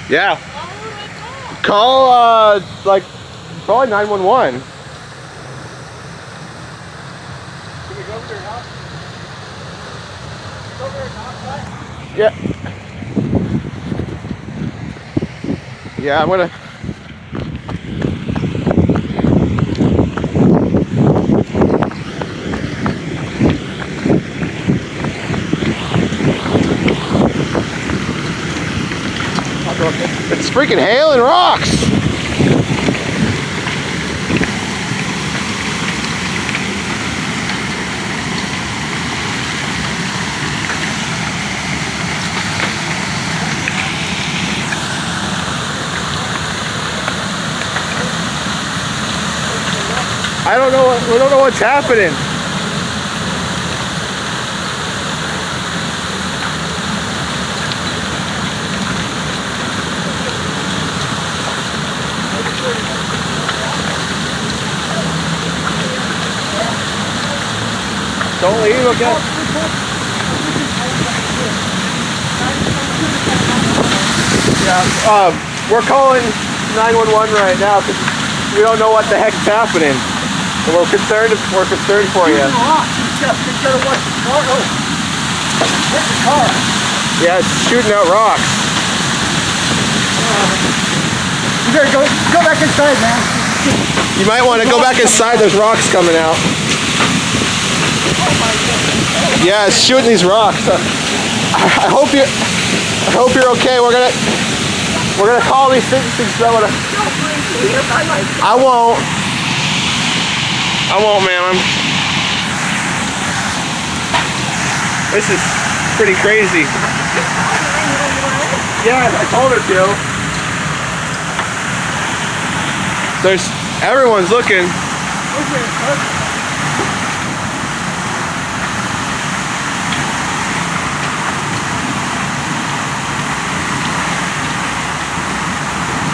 Yeah. Call like probably 911. Can we go over to your house? Go over and knock that? Yeah. Yeah, I'm gonna. It's freaking hail and rocks. We don't know what's happening. Don't leave, okay? Yeah, we're calling 911 right now because we don't know what the heck's happening. And we're concerned for you. He's gotta watch the car. Oh, where's the car? Yeah, it's shooting out rocks. You better go back inside, man. You might want to go back inside. There's rocks coming out. Yeah, it's shooting these rocks. I hope you're okay. We're gonna call these things. I won't, man. This is pretty crazy. Yeah, I told her to. Everyone's looking.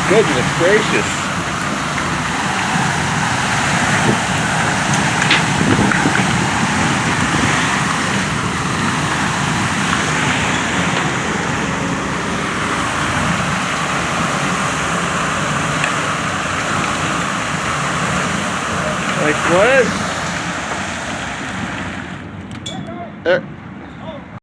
Goodness gracious. Like what?